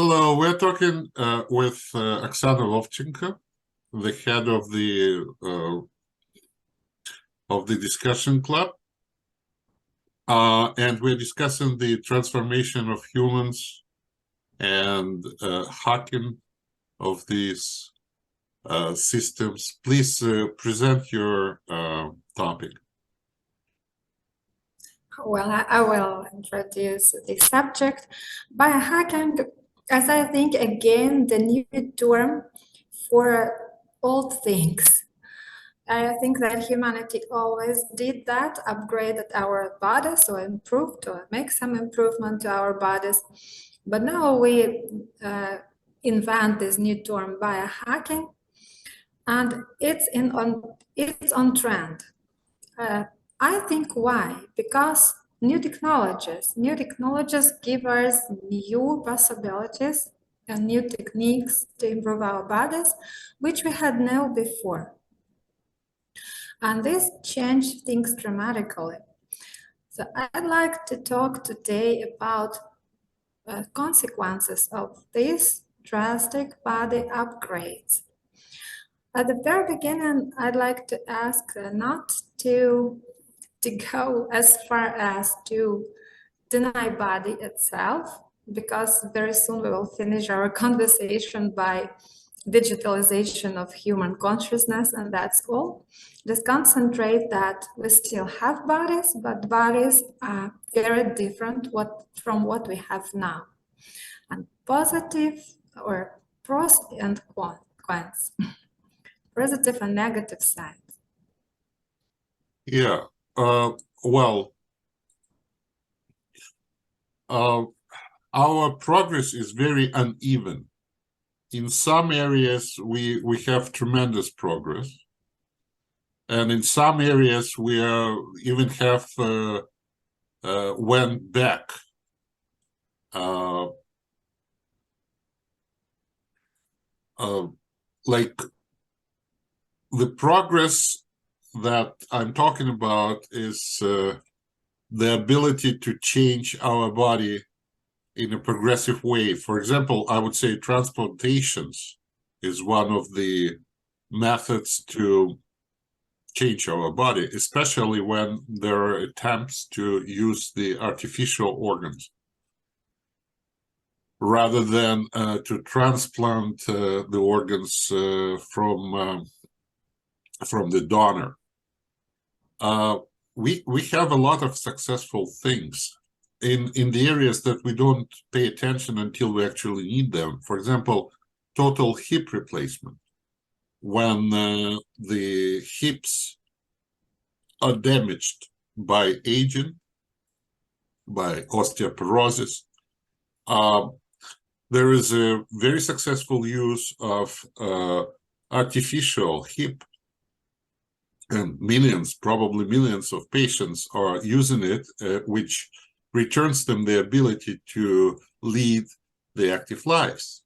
Hello, we're talking with Oksana Vovchenko, the head of the discussion club, and we're discussing the transformation of humans and hacking of these systems. Please present your topic. Well, I will introduce the subject. Biohacking, as I think, again, the new term for old things. I think that humanity always did that, upgraded our bodies or improved or make some improvement to our bodies. But now we invent this new term biohacking, and it's on trend. I think why? Because new technologies give us new possibilities and new techniques to improve our bodies, which we had no before. And this changed things dramatically. So I'd like to talk today about consequences of these drastic body upgrades. At the very beginning, I'd like to ask not to go as far as to deny body itself, because very soon we will finish our conversation by digitalization of human consciousness, and that's all. Just concentrate that we still have bodies, but bodies are very different from what we have now. And positive or pros and cons, positive and negative sides. Yeah. Well, our progress is very uneven. In some areas, we have tremendous progress, and in some areas, we even have went back. Like the progress that I'm talking about is the ability to change our body in a progressive way. For example, I would say transplantations is one of the methods to change our body, especially when there are attempts to use the artificial organs rather than to transplant the organs from the donor. We have a lot of successful things in the areas that we don't pay attention until we actually need them. For example, total hip replacement. When the hips are damaged by aging, by osteoporosis, there is a very successful use of artificial hip, and probably millions of patients are using it, which returns them the ability to lead the active lives.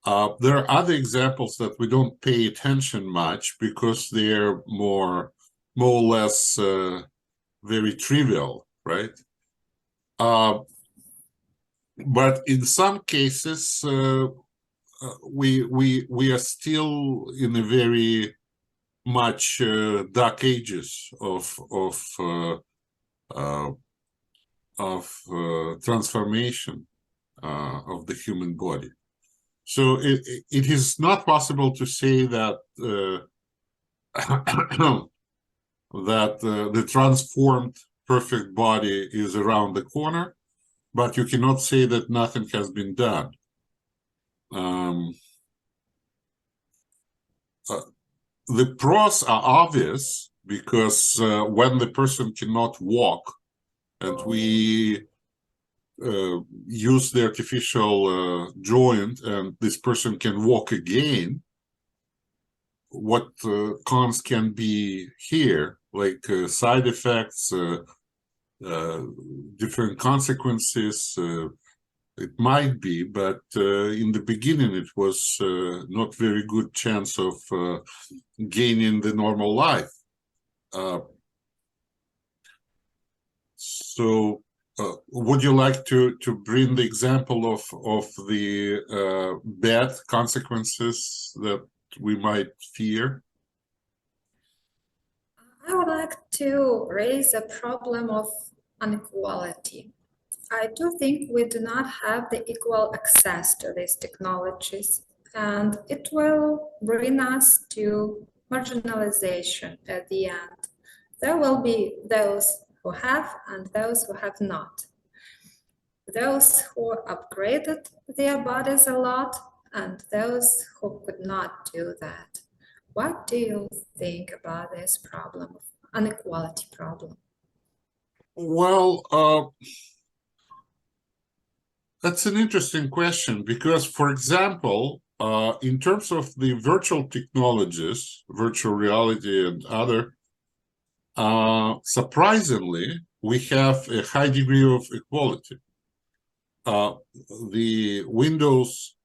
There are other examples that we don't pay attention much because they're more or less very trivial, right? But in some cases, we are still in a very much dark ages of transformation of the human body. So it is not possible to say that that the transformed perfect body is around the corner, but you cannot say that nothing has been done. The pros are obvious because when the person cannot walk and we use the artificial joint and this person can walk again, what cons can be here, like side effects, different consequences, it might be, but in the beginning it was not very good chance of gaining the normal life. So would you like to bring the example of the bad consequences that we might fear? I would like to raise a problem of inequality. I do think we do not have the equal access to these technologies, and it will bring us to marginalization at the end. There will be those who have and those who have not. Those who upgraded their bodies a lot and those who could not do that. What do you think about this problem, inequality problem? Well, that's an interesting question because, for example, in terms of the virtual technologies, virtual reality and other, surprisingly, we have a high degree of equality. The Windows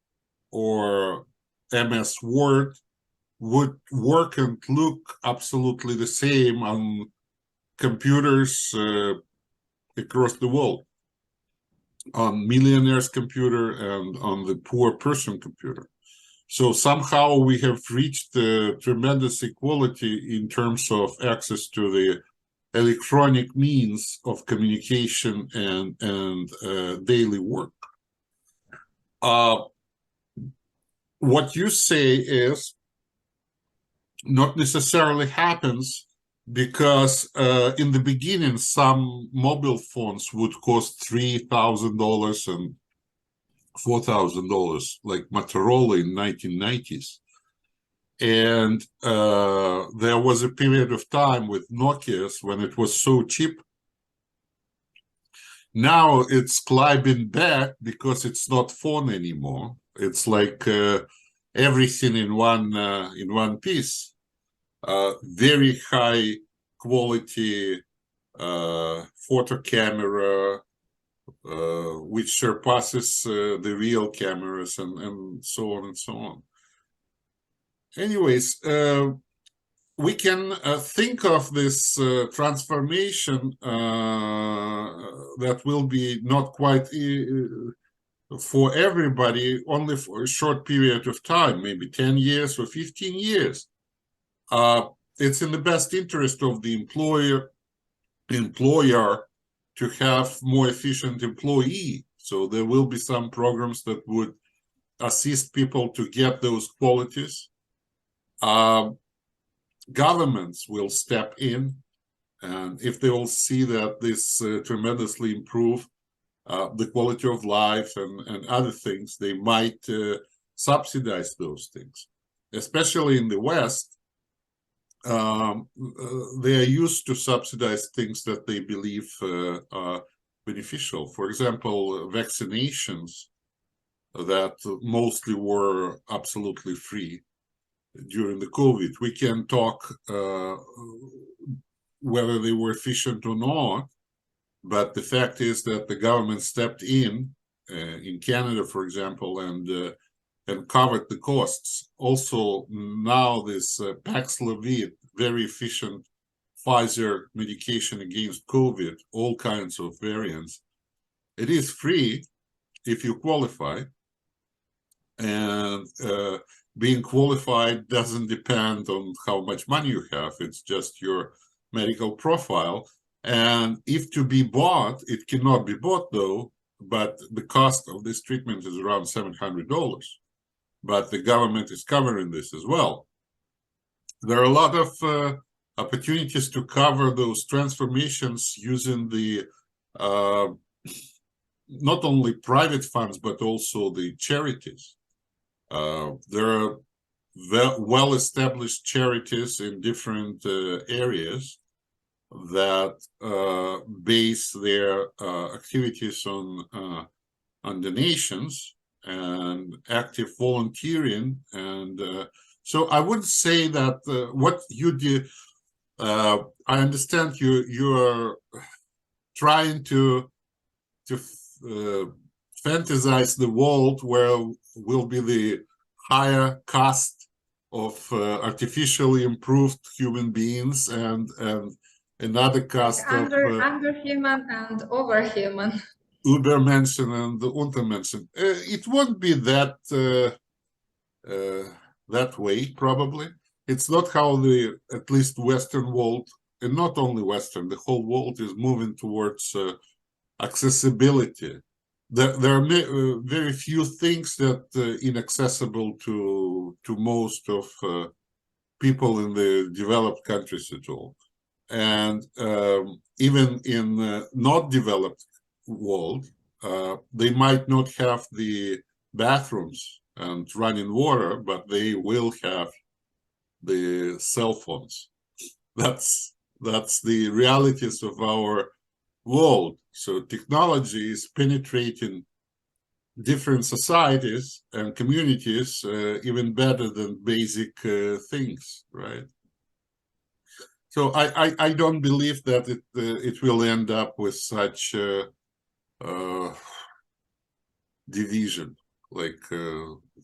or MS Word would work and look absolutely the same on computers across the world, on millionaire's computer and on the poor person computer. So somehow we have reached tremendous equality in terms of access to the electronic means of communication and daily work. What you say is not necessarily happens because in the beginning, some mobile phones would cost $3,000 and $4,000, like Motorola in 1990s. And there was a period of time with Nokia's when it was so cheap. Now it's climbing back because it's not phone anymore. It's like everything in one piece. Very high quality photo camera, which surpasses the real cameras and so on and so on. Anyways, we can think of this transformation that will be not quite for everybody, only for a short period of time, maybe 10 years or 15 years. It's in the best interest of the employer to have more efficient employee. So there will be some programs that would assist people to get those qualities. Governments will step in, and if they will see that this tremendously improve the quality of life and other things, they might subsidize those things. Especially in the West, they are used to subsidize things that they believe are beneficial. For example, vaccinations that mostly were absolutely free during the COVID. We can talk whether they were efficient or not, but the fact is that the government stepped in Canada, for example, and covered the costs. Also, now this Paxlovid, very efficient Pfizer medication against COVID, all kinds of variants. It is free if you qualify, and being qualified doesn't depend on how much money you have. It's just your medical profile. And if to be bought, it cannot be bought though, but the cost of this treatment is around $700. But the government is covering this as well. There are a lot of opportunities to cover those transformations using the not only private funds, but also the charities. There are well-established charities in different areas that base their activities on donations and active volunteering. And so I would say that what you do, I understand you are trying to fantasize the world where will be the higher cost of artificially improved human beings and another cast of underhuman and overhuman. Übermenschen and Untermenschen. It won't be that that way, probably. It's not how the, at least Western world, and not only Western, the whole world is moving towards accessibility. There are very few things that inaccessible to most of people in the developed countries at all. And even in not developed world, they might not have the bathrooms and running water, but they will have the cell phones. That's the realities of our world. So technology is penetrating different societies and communities even better than basic things, right? So I don't believe that it will end up with such division, like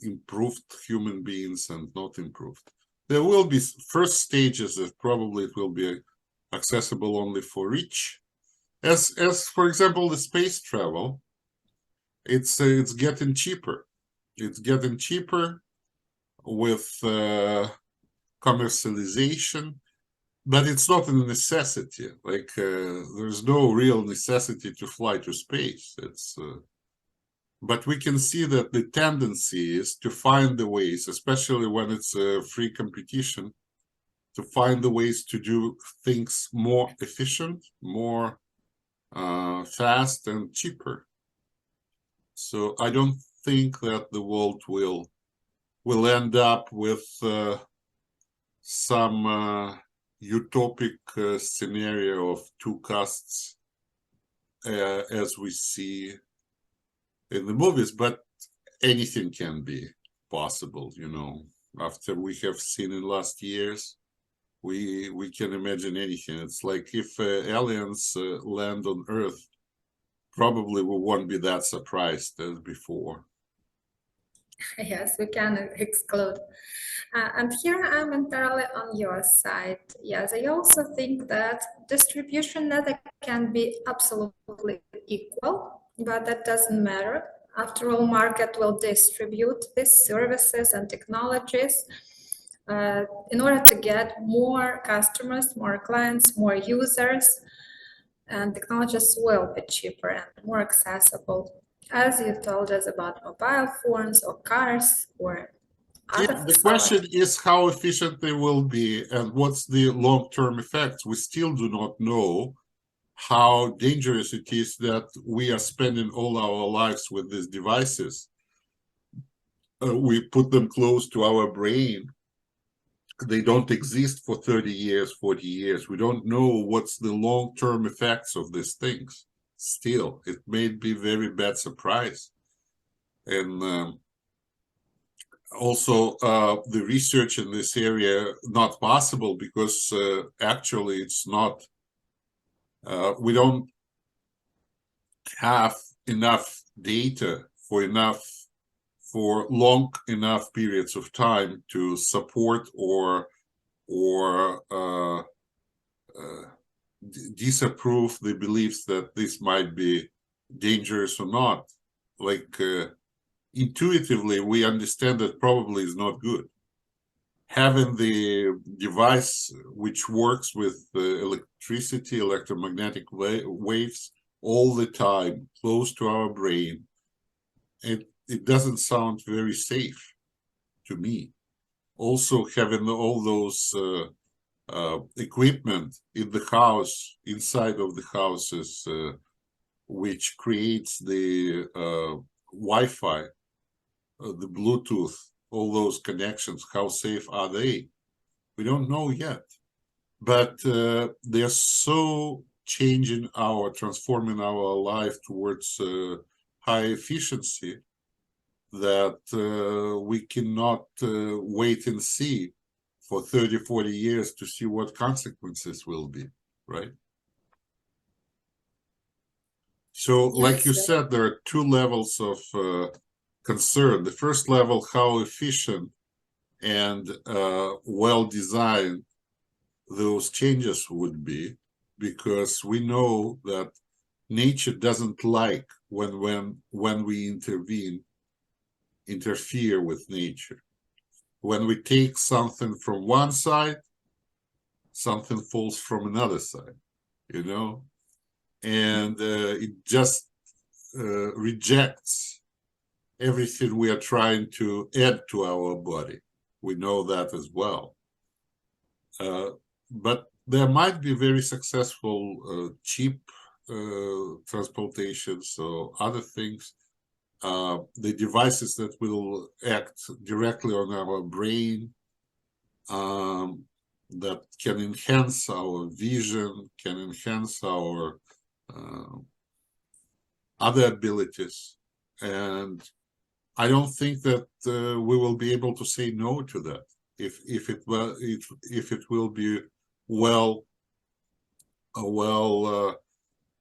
improved human beings and not improved. There will be first stages that probably it will be accessible only for rich. As for example, the space travel, it's getting cheaper. It's getting cheaper with commercialization, but it's not a necessity. Like there's no real necessity to fly to space. It's but we can see that the tendency is to find the ways, especially when it's a free competition, to find the ways to do things more efficient, more fast and cheaper. So I don't think that the world will end up with some utopic scenario of two castes as we see in the movies, but anything can be possible, you know. After we have seen in last years, we can imagine anything. It's like if aliens land on Earth, probably we won't be that surprised as before. Yes, we can exclude. And here I'm entirely on your side. Yes, I also think that distribution never can be absolutely equal, but that doesn't matter. After all, market will distribute these services and technologies in order to get more customers, more clients, more users, and technologies will be cheaper and more accessible. As you told us about mobile phones or cars or other The question is how efficient they will be and what's the long-term effects. We still do not know how dangerous it is that we are spending all our lives with these devices. We put them close to our brain. They don't exist for 30 years, 40 years. We don't know what's the long-term effects of these things. Still, it may be very bad surprise. And also the research in this area not possible because actually it's not, we don't have enough data for long enough periods of time to support or disapprove the beliefs that this might be dangerous or not. Like intuitively, we understand that probably is not good. Having the device which works with electricity, electromagnetic waves all the time, close to our brain, it doesn't sound very safe to me. Also, having all those equipment in the house, inside of the houses, which creates the Wi-Fi, the Bluetooth, all those connections, how safe are they? We don't know yet. But they're so transforming our life towards high efficiency that we cannot wait and see for 30, 40 years to see what consequences will be, right? So, like you said, there are two levels of concern. The first level, how efficient and well-designed those changes would be. because we know that nature doesn't like when we interfere with nature. When we take something from one side, something falls from another side, you know, and it just rejects everything we are trying to add to our body. We know that as well. But there might be very successful, cheap transplantations or other things. The devices that will act directly on our brain, that can enhance our vision, can enhance our other abilities. And I don't think that we will be able to say no to that if it will be well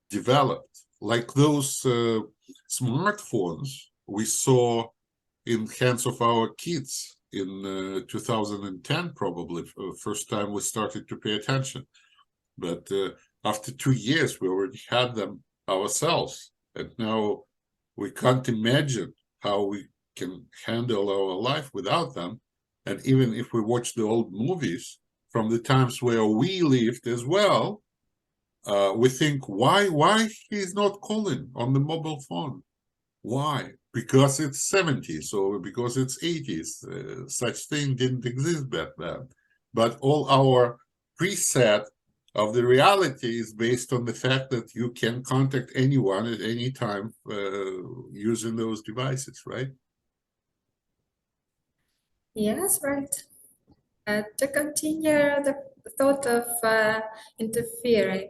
developed, like those smartphones we saw in hands of our kids in 2010, probably first time we started to pay attention. But after 2 years, we already had them ourselves, and now we can't imagine how we can handle our life without them. And even if we watch the old movies from the times where we lived as well, we think, why he's not calling on the mobile phone? Why? Because it's 70s or because it's 80s. Such thing didn't exist back then. But all our preset of the reality is based on the fact that you can contact anyone at any time using those devices, right? Yes, right. To continue the thought of interfering,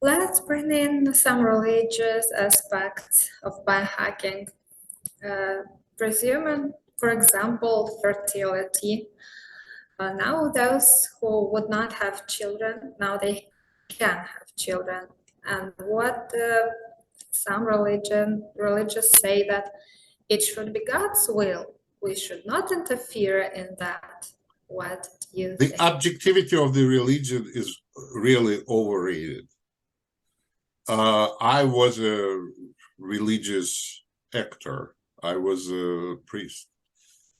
let's bring in some religious aspects of biohacking, presuming, for example, fertility. Now those who would not have children, now they can have children. And what some religious say that it should be God's will. We should not interfere in that. What do you The think? objectivity of the religion is really overrated. I was a religious actor. I was a priest.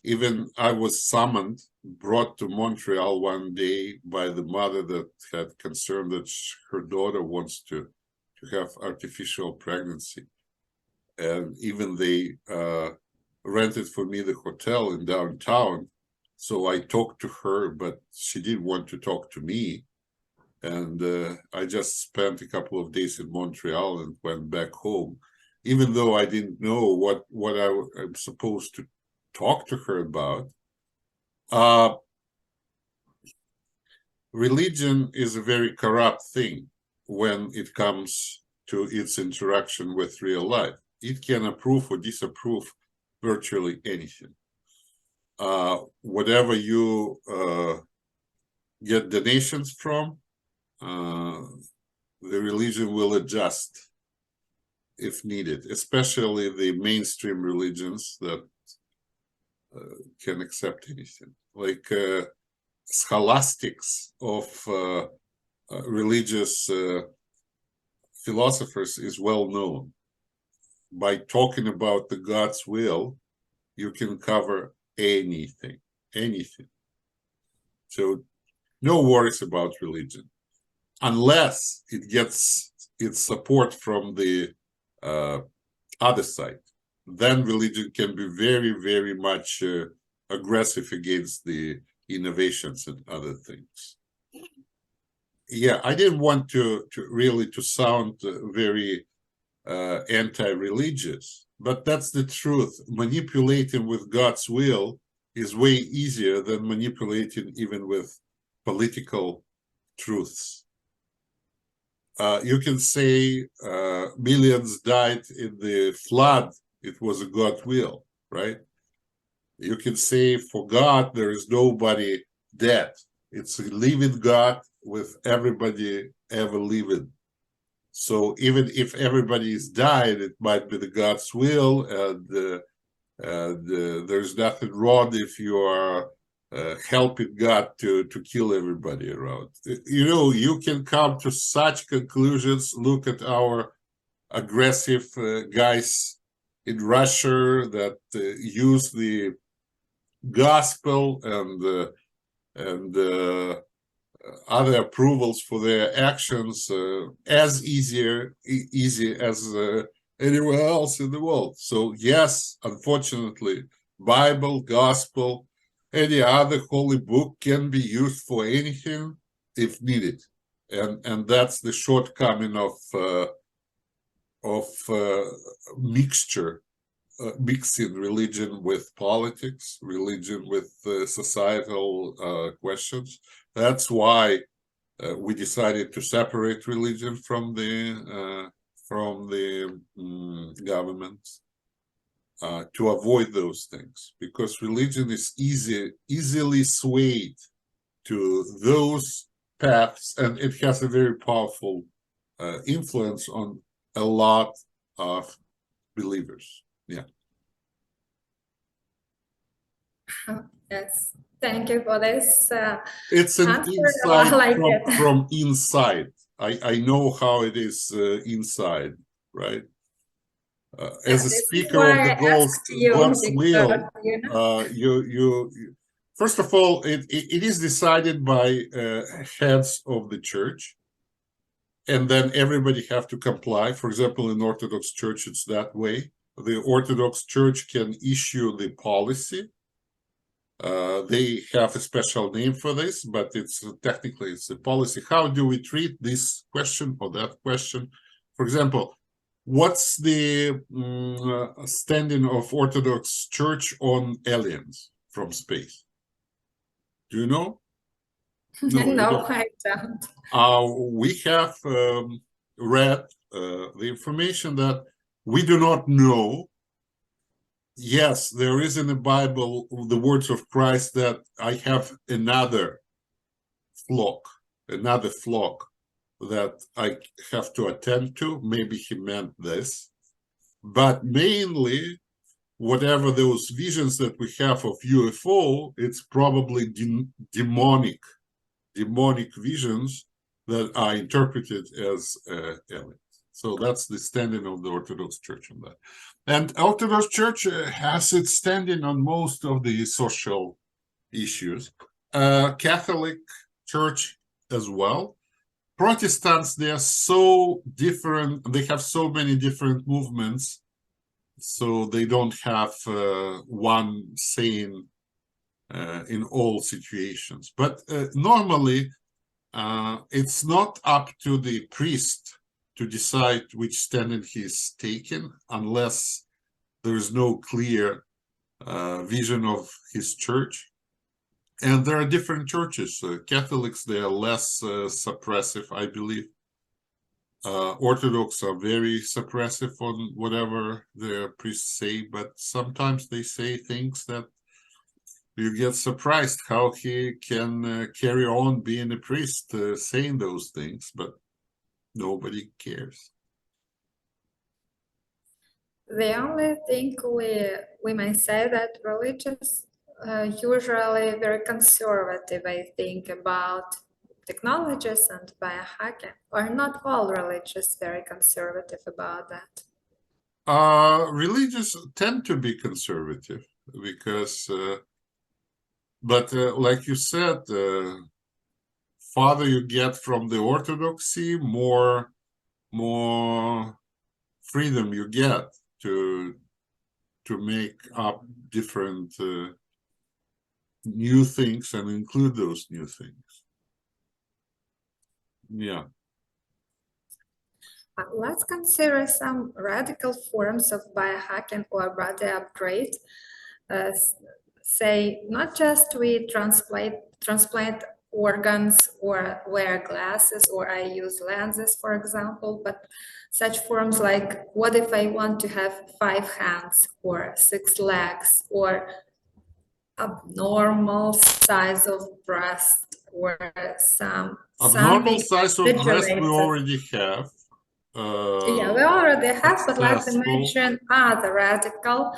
Even I was summoned, brought to Montreal one day by the mother that had concern that her daughter wants to have artificial pregnancy. And even they rented for me the hotel in downtown. So I talked to her, but she didn't want to talk to me. And I just spent a couple of days in Montreal and went back home, even though I didn't know what I'm supposed to talk to her about. Religion is a very corrupt thing when it comes to its interaction with real life. It can approve or disapprove virtually anything. Whatever you get donations from, the religion will adjust if needed, especially the mainstream religions that can accept anything. Like scholastics of religious philosophers is well known. By talking about the God's will, you can cover anything. So no worries about religion, unless it gets its support from the other side. Then religion can be very, very much aggressive against the innovations and other things. Yeah, I didn't want to really sound very anti-religious, but that's the truth. Manipulating with God's will is way easier than manipulating even with political truths. You can say millions died in the flood, it was a God will, right? You can say for God there is nobody dead. It's a living God with everybody ever living. So even if everybody is died, it might be the God's will, and there's nothing wrong if you are helping God to kill everybody around. You know, you can come to such conclusions. Look at our aggressive guys in Russia that use the gospel and other approvals for their actions as easy as anywhere else in the world. So yes, unfortunately, Bible, gospel, any other holy book can be used for anything if needed, and that's the shortcoming of mixing religion with politics, religion with societal questions. That's why we decided to separate religion from the government to avoid those things, because religion is easily swayed to those paths, and it has a very powerful influence on a lot of believers. Yeah. Yes, thank you for this It's an answer. insight I like it. from inside. I know how it is inside, right? As a This is speaker why of the I asked you, God's will, because, you first of all, it is decided by heads of the church, and then everybody have to comply. For example, in Orthodox Church, it's that way. The Orthodox Church can issue the policy. They have a special name for this, but it's technically it's a policy. How do we treat this question or that question? For example, what's the standing of Orthodox Church on aliens from space? Do you know? No, you no, don't. I don't. We have read the information that we do not know. Yes, there is in the Bible the words of Christ that I have another flock that I have to attend to. Maybe he meant this. But mainly, whatever those visions that we have of UFO, it's probably demonic visions that are interpreted as aliens. So that's the standing of the Orthodox Church on that. And Orthodox Church has its standing on most of the social issues. Catholic Church as well. Protestants, they are so different. They have so many different movements, so they don't have one saying in all situations. But normally, it's not up to the priest to decide which standing he's taken unless there is no clear vision of his church. And there are different churches. Catholics, they are less suppressive, I believe. Orthodox are very suppressive on whatever their priests say, but sometimes they say things that you get surprised how he can carry on being a priest, saying those things, but nobody cares. The only thing we might say that religious usually very conservative, I think, about technologies and biohacking, or not all religious very conservative about that. Religious tend to be conservative because, but like you said, farther you get from the orthodoxy, more freedom you get to make up different new things and include those new things. Yeah. Let's consider some radical forms of biohacking or body upgrade. Say, not just we transplant organs or wear glasses, or I use lenses, for example, but such forms like, what if I want to have 5 hands or 6 legs, or abnormal size of breast, or Abnormal something size of breast we exaggerated. already have. Yeah, we already have, but let's successful. imagine other radical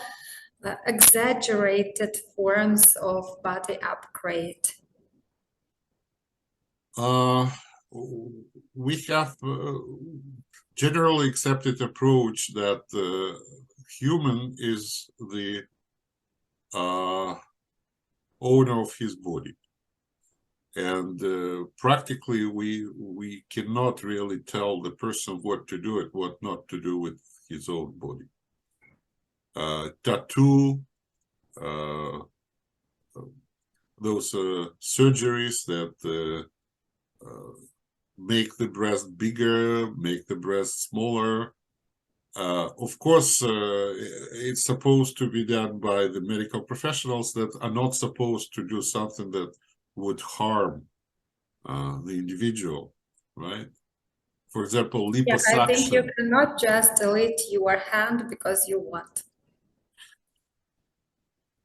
exaggerated forms of body upgrade? We have generally accepted approach that human is the owner of his body, and practically we cannot really tell the person what to do and what not to do with his own body. Tattoo, those surgeries that make the breast bigger, make the breast smaller. Of course, it's supposed to be done by the medical professionals that are not supposed to do something that would harm the individual, right? For example, Yeah, I think you liposuction. cannot just delete your hand because you want.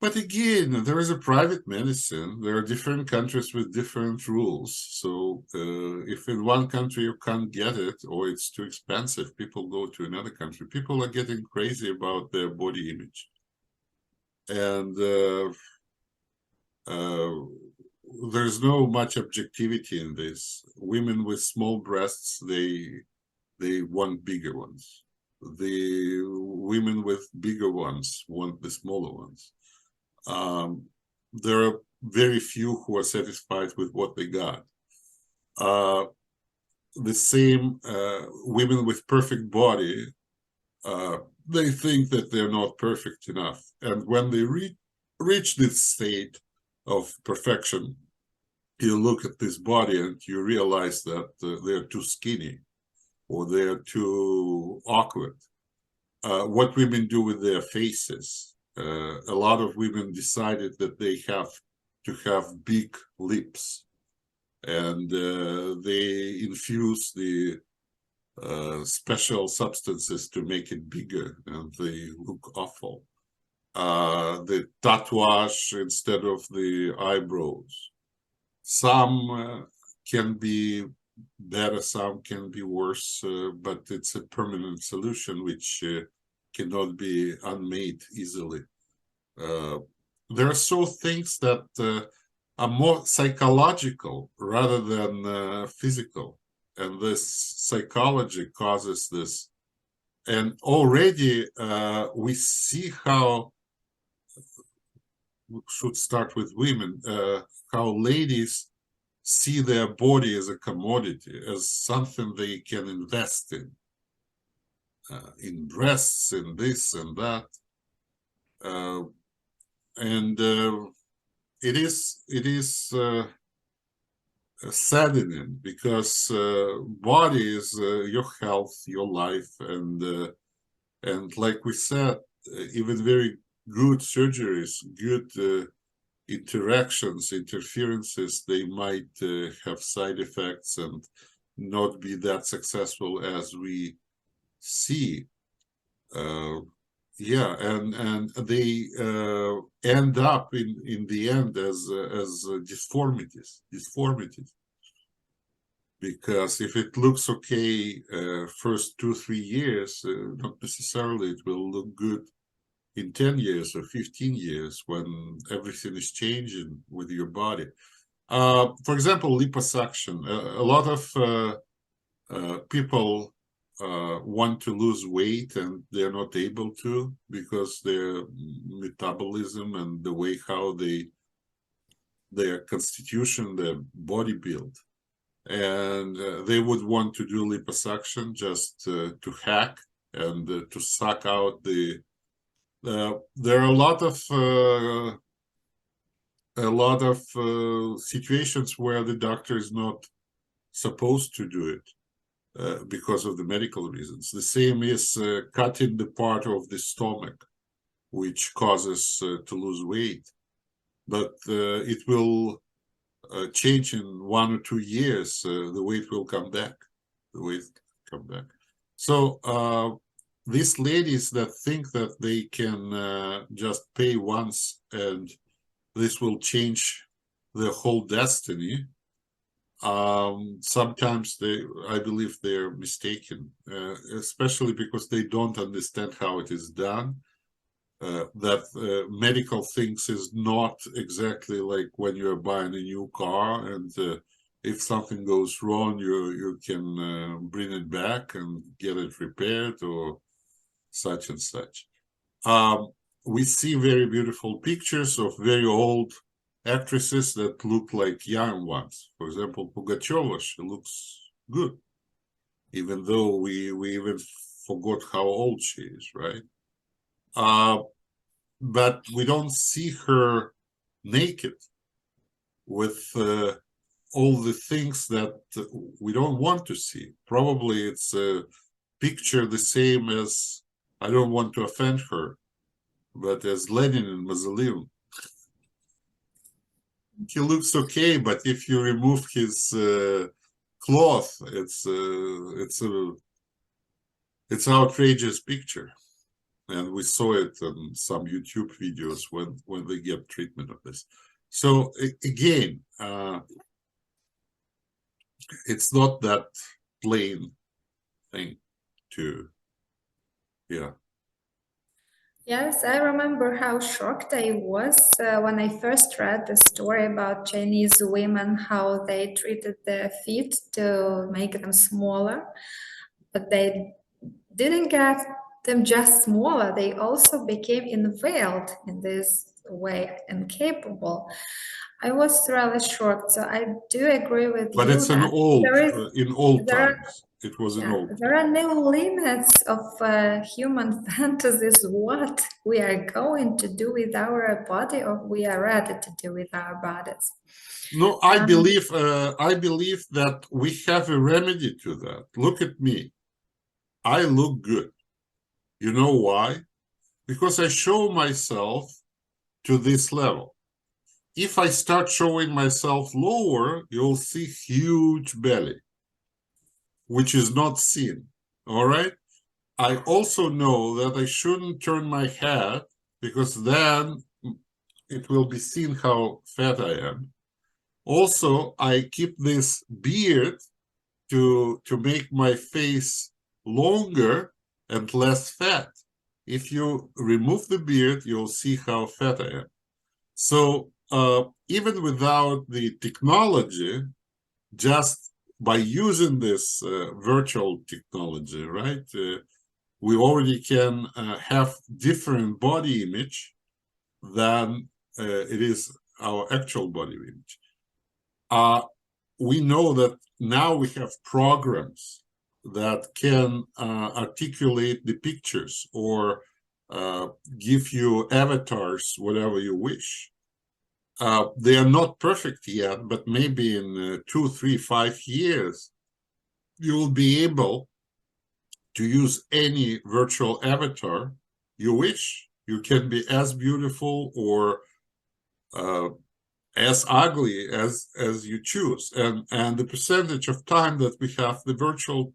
But again, there is a private medicine. There are different countries with different rules. So if in one country you can't get it or it's too expensive, people go to another country. People are getting crazy about their body image. And there's no much objectivity in this. Women with small breasts, they want bigger ones. The women with bigger ones want the smaller ones. There are very few who are satisfied with what they got. The same women with perfect body, they think that they're not perfect enough. And when they reach this state of perfection, you look at this body and you realize that they're too skinny or they're too awkward. What women do with their faces. A lot of women decided that they have to have big lips, and they infuse the special substances to make it bigger, and they look awful. The tattooage instead of the eyebrows. Some can be better, some can be worse, but it's a permanent solution which cannot be unmade easily. There are so things that are more psychological rather than physical, and this psychology causes this. And already we see how, we should start with women, how ladies see their body as a commodity, as something they can invest in breasts, in this and that. And it is saddening because body is your health, your life, and like we said, even very good surgeries, good interactions, interferences, they might have side effects and not be that successful as we see. Yeah, and they end up in the end as deformities, because if it looks okay first 2-3 years, not necessarily it will look good in 10 years or 15 years when everything is changing with your body. For example, liposuction. A lot of people want to lose weight and they're not able to because their metabolism and the way how their constitution, their body build. And they would want to do liposuction just to hack and to suck out the there are a lot of situations where the doctor is not supposed to do it because of the medical reasons. The same is cutting the part of the stomach, which causes to lose weight, but it will change in 1 or 2 years. The weight will come back. So these ladies that think that they can just pay once and this will change their whole destiny, sometimes I believe they're mistaken, especially because they don't understand how it is done. that medical things is not exactly like when you're buying a new car, and if something goes wrong, you can bring it back and get it repaired or such and such. We see very beautiful pictures of very old actresses that look like young ones. For example, Pugacheva, she looks good, even though we even forgot how old she is, right? But we don't see her naked with all the things that we don't want to see. Probably it's a picture the same as, I don't want to offend her, but as Lenin in Mausoleum. He looks okay, but if you remove his cloth, it's an outrageous picture. And we saw it in some YouTube videos when they get treatment of this. So again, it's not that plain thing to, yeah. Yes, I remember how shocked I was when I first read the story about Chinese women, how they treated their feet to make them smaller, but they didn't get them just smaller, they also became invalid in this way, incapable. I was really shocked, so I do agree with But you it's an that old, in old there are, times. It was an old. there are no limits of human fantasies, what we are going to do with our body or we are ready to do with our bodies. No, I believe that we have a remedy to that. Look at me. I look good. You know why? Because I show myself to this level. If I start showing myself lower, you'll see huge belly, which is not seen. All right? I also know that I shouldn't turn my head, because then it will be seen how fat I am. Also, I keep this beard to make my face longer and less fat. If you remove the beard, you'll see how fat I am. So even without the technology, just by using this virtual technology, right, we already can have different body image than it is our actual body image. We know that now we have programs that can articulate the pictures or give you avatars, whatever you wish. They are not perfect yet, but maybe in 2, 3, 5 years, you will be able to use any virtual avatar you wish. You can be as beautiful or as ugly as you choose, and the percentage of time that we have the virtual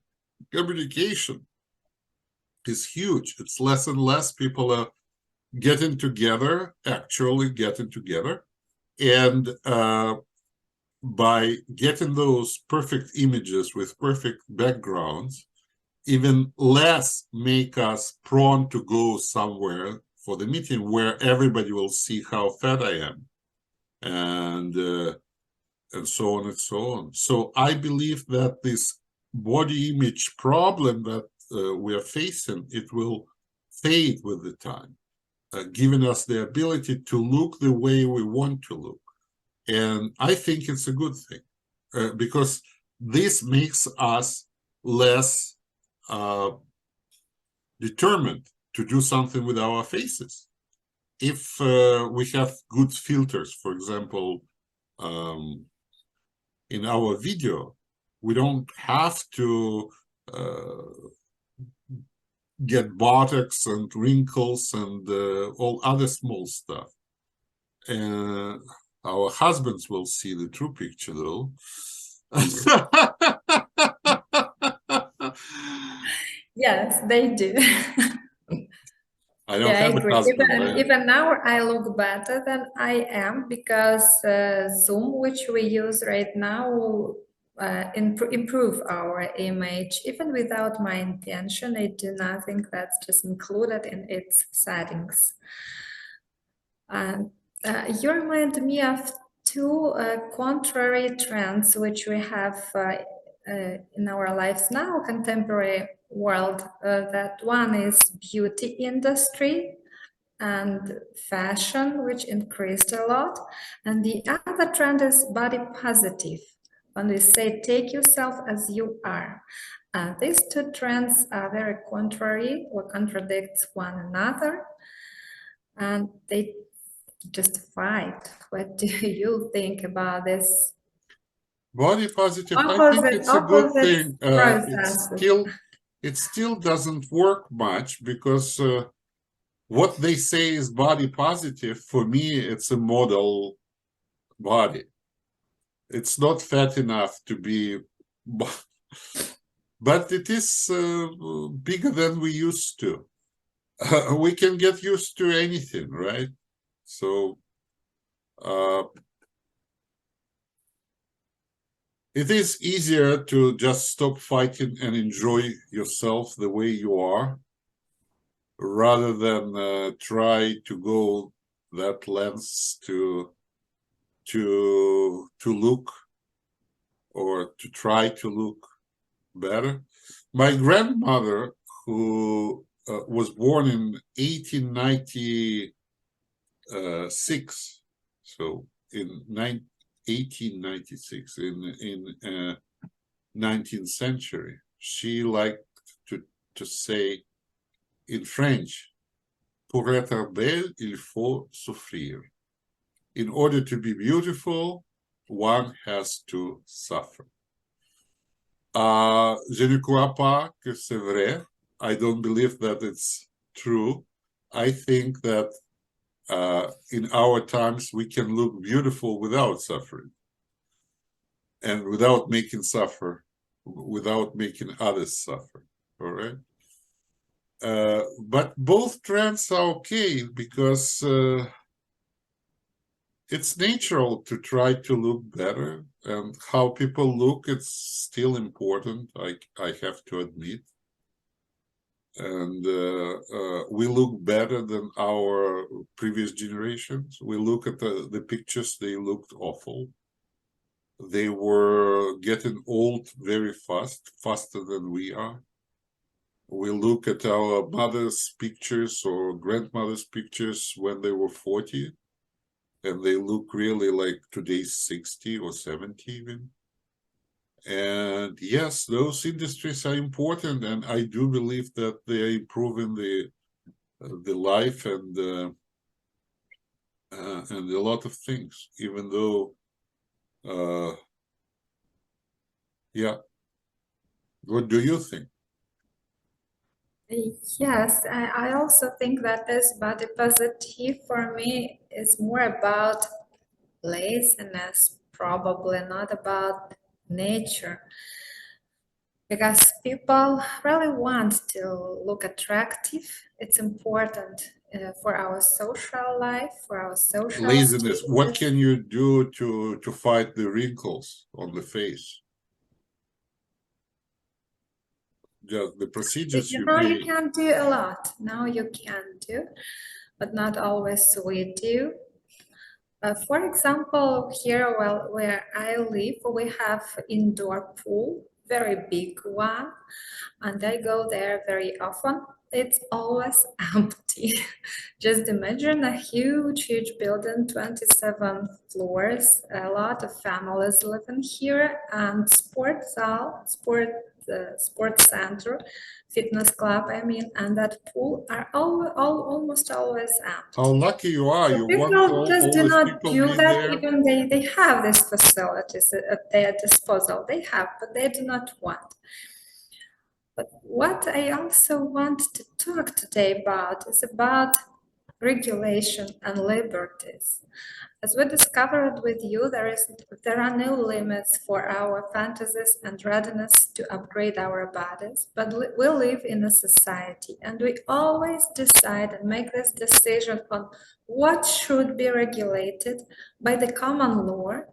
communication is huge. It's less and less people are getting together, actually getting together, and by getting those perfect images with perfect backgrounds, even less make us prone to go somewhere for the meeting where everybody will see how fat I am, and so on and so on. So I believe that this body image problem that we are facing, it will fade with the time, giving us the ability to look the way we want to look. And I think it's a good thing, because this makes us less determined to do something with our faces. If we have good filters, for example, in our video, we don't have to get Botox and wrinkles and all other small stuff. Our husbands will see the true picture, though. Yes, they do. I don't Yeah, I have a agree. husband. Even now I look better than I am because Zoom, which we use right now, improve our image, even without my intention. I do not think that's just included in its settings. And you remind me of two contrary trends which we have in our lives now, contemporary world. That one is beauty industry and fashion, which increased a lot. And the other trend is body positive. When we say take yourself as you are. These two trends are very contrary or contradict one another. And they just fight. What do you think about this? Body positive, I think it's a good thing. Processes. It still doesn't work much because what they say is body positive, for me, it's a model body. It's not fat enough to be, but it is bigger than we used to. We can get used to anything, right? So it is easier to just stop fighting and enjoy yourself the way you are, rather than try to go that lengths to look or to try to look better. My grandmother, who was born in 1896, so in 1896, in 19th century, she liked to say in French, pour être belle, il faut souffrir. In order to be beautiful, one has to suffer. Je ne crois pas que c'est vrai. I don't believe that it's true. I think that in our times, we can look beautiful without suffering and without making others suffer, all right? But both trends are okay because it's natural to try to look better, and how people look, it's still important, I have to admit. And we look better than our previous generations. We look at the pictures, they looked awful. They were getting old very fast, faster than we are. We look at our mother's pictures or grandmother's pictures when they were 40, and they look really like today's 60 or 70 even. And yes, those industries are important, and I do believe that they are improving the life and a lot of things, even though yeah. What do you think? Yes, I also think that this body positive for me is more about laziness, probably not about nature. Because people really want to look attractive. It's important for our social life, for our social Laziness. status. What can you do to fight the wrinkles on the face? Just the procedures you You may. can do a lot. Now you can do, but not always we do. For example, here where I live, we have indoor pool, very big one, and I go there very often. It's always empty. Just imagine a huge building, 27 floors. A lot of families live in here, and sports center, fitness club, I mean, and that pool are almost always empty. How lucky you are! So You want people just all do these not people do be that, there. even they have these facilities at their disposal. They have, but they do not want. But what I also want to talk today about is about regulation and liberties. As we discovered with you, there are no limits for our fantasies and readiness to upgrade our bodies, but we live in a society, and we always decide and make this decision on what should be regulated by the common law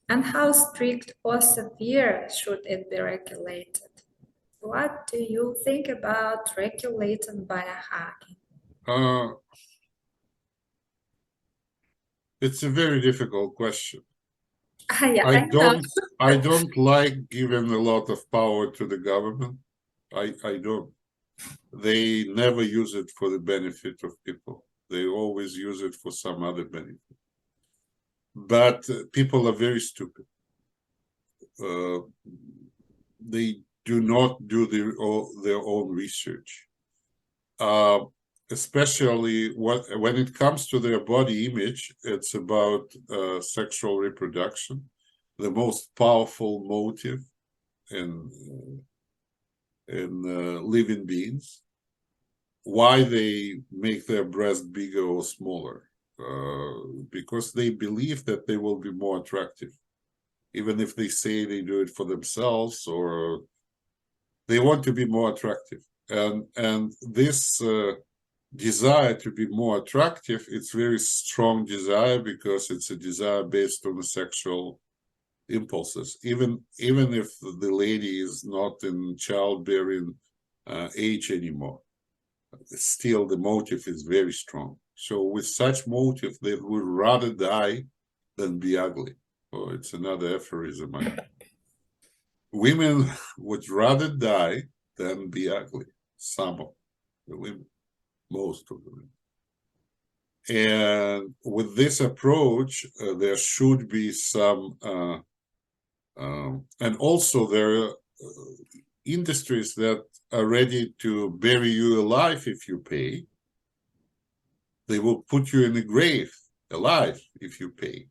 And how strict or severe should it be regulated? What do you think about regulating biohacking? It's a very difficult question. Yeah, I I know. don't like giving a lot of power to the government. I don't. They never use it for the benefit of people. They always use it for some other benefit. But people are very stupid. They do not do their own research. Especially when it comes to their body image, it's about sexual reproduction, the most powerful motive in living beings. Why they make their breast bigger or smaller? Because they believe that they will be more attractive, even if they say they do it for themselves, or they want to be more attractive. And this desire to be more attractive, it's very strong desire, because it's a desire based on the sexual impulses. Even if the lady is not in childbearing age anymore, still the motive is very strong. So with such motive, they would rather die than be ugly. Oh, it's another aphorism. Women would rather die than be ugly. Some of the women, most of the women. And with this approach, there should be some, and also there are industries that are ready to bury you alive if you pay. They will put you in the grave alive if you pay.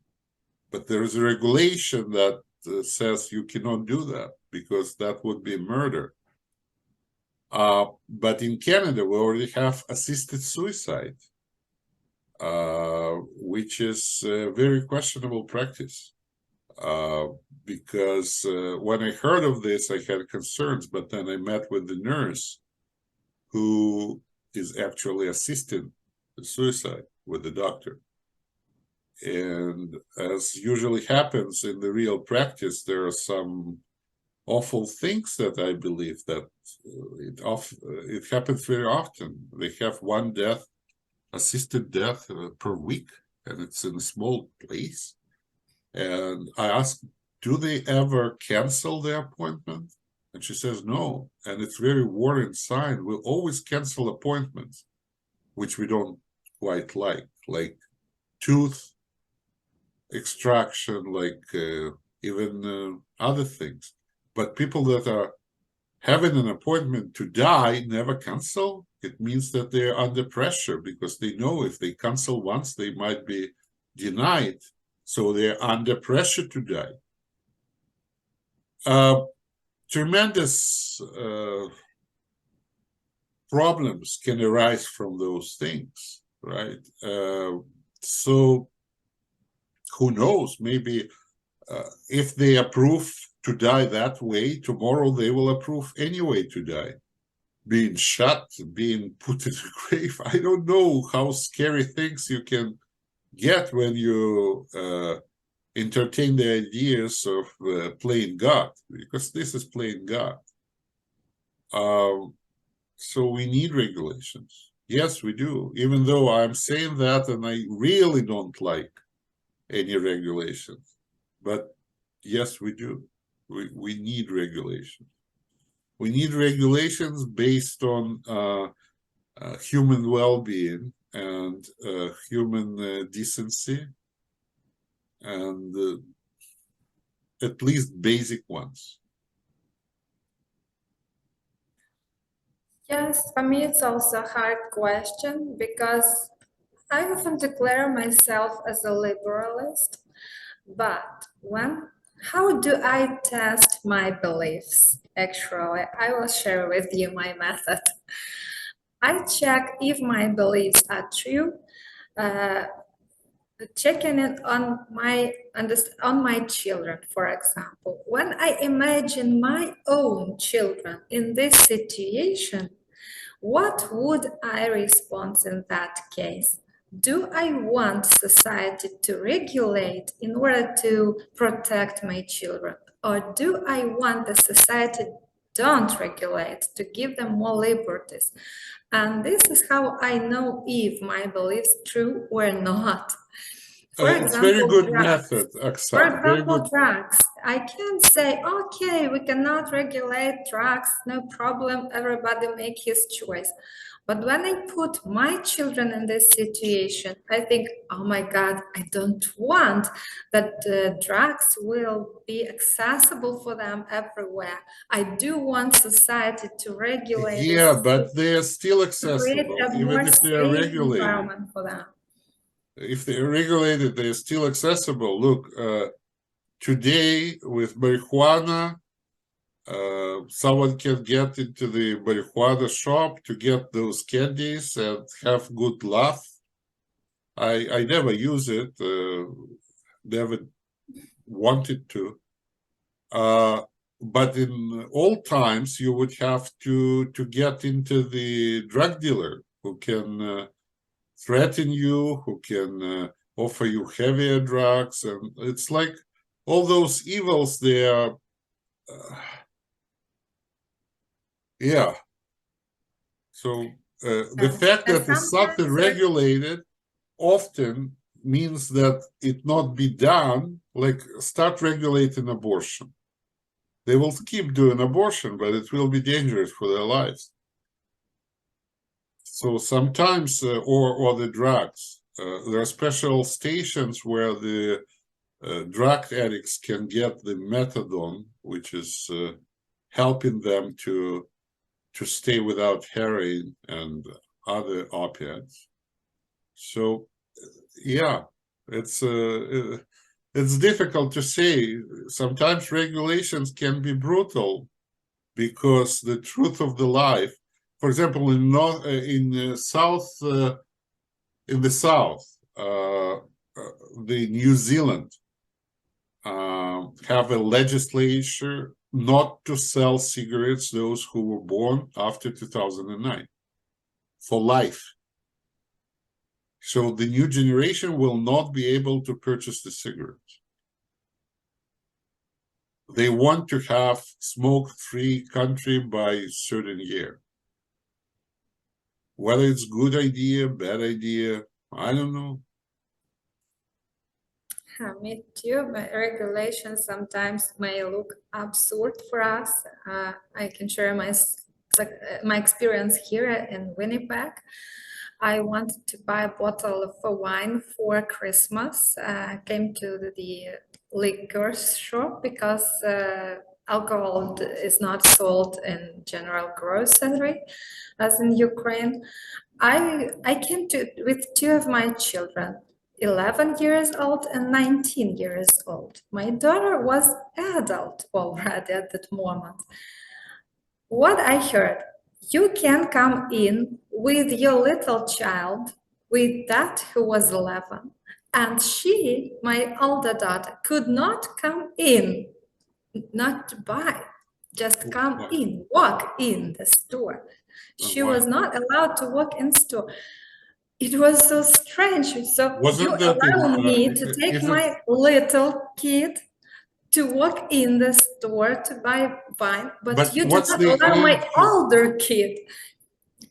But there is a regulation that says you cannot do that, because that would be murder. But in Canada, we already have assisted suicide, which is a very questionable practice. Because when I heard of this, I had concerns, but then I met with the nurse who is actually assisting the suicide with the doctor. And as usually happens in the real practice, there are some awful things that I believe that it happens very often. They have one death, assisted death per week, and it's in a small place. And I asked, do they ever cancel the appointment? And she says, no. And it's very worrying sign. We'll always cancel appointments, which we don't quite like tooth extraction, like even other things. But people that are having an appointment to die never cancel. It means that they're under pressure, because they know if they cancel once, they might be denied. So they're under pressure to die. Tremendous problems can arise from those things, right? So who knows, maybe if they approve to die that way, tomorrow they will approve anyway to die. Being shot, being put in the grave. I don't know how scary things you can get when you entertain the ideas of playing God, because this is playing God. So we need regulations. Yes, we do. Even though I'm saying that, and I really don't like any regulations. But yes, we do. We need regulations. We need regulations based on human well-being and human decency, and at least basic ones. Yes, for me it's also a hard question, because I often declare myself as a liberalist, but how do I test my beliefs? Actually, I will share with you my method. I check if my beliefs are true, checking it on my children, for example. When I imagine my own children in this situation, what would I respond in that case? do I want society to regulate in order to protect my children? Or do I want the society don't regulate, to give them more liberties? And this is how I know if my beliefs true or not. For It's very example, good drugs. method, For Oksana. Very example, good. drugs. I can't say, okay, we cannot regulate drugs, no problem, everybody make his choice. But when I put my children in this situation, I think, oh my God, I don't want that drugs will be accessible for them everywhere. I do want society to regulate Yeah, this, but they are still to create accessible, a more even if they are safe regulated. environment for them. If they are regulated, they are still accessible. Look, today with marijuana, someone can get into the marijuana shop to get those candies and have good laugh. I never use it, never wanted to. But in old times, you would have to get into the drug dealer who can threaten you, who can offer you heavier drugs, and it's like all those evils. They are, yeah. So the fact And that it's something regulated often means that it not be done. Like start regulating abortion. They will keep doing abortion, but it will be dangerous for their lives. So sometimes, or the drugs, there are special stations where the drug addicts can get the methadone, which is helping them to stay without heroin and other opiates. So, yeah, it's difficult to say. Sometimes regulations can be brutal because the truth of the life. For example, in the south, the New Zealand have a legislature not to sell cigarettes those who were born after 2009 for life. So the new generation will not be able to purchase the cigarettes. They want to have smoke-free country by a certain year. Whether it's good idea, bad idea, I don't know. Me too, but regulations sometimes may look absurd for us. I can share my experience here in Winnipeg. I wanted to buy a bottle of wine for Christmas. Came to the liquor shop because alcohol is not sold in general grocery as in Ukraine. I came to with two of my children, 11 years old and 19 years old. My daughter was adult already at that moment. What I heard, you can come in with your little child, with that who was 11, and she, my older daughter, could not come in, not to buy, just come in, walk in the store. She was not allowed to walk in store. It was so strange. So you allow me to take my little kid to walk in the store to buy wine, but you do not allow my older kid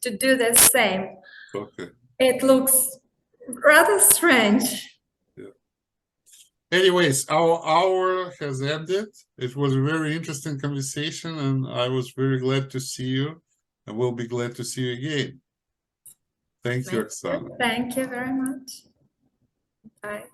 to do the same. Okay. It looks rather strange. Yeah. Anyways, our hour has ended. It was a very interesting conversation, and I was very glad to see you, and we'll be glad to see you again. Thank you, Oksana. Thank you very much. Bye.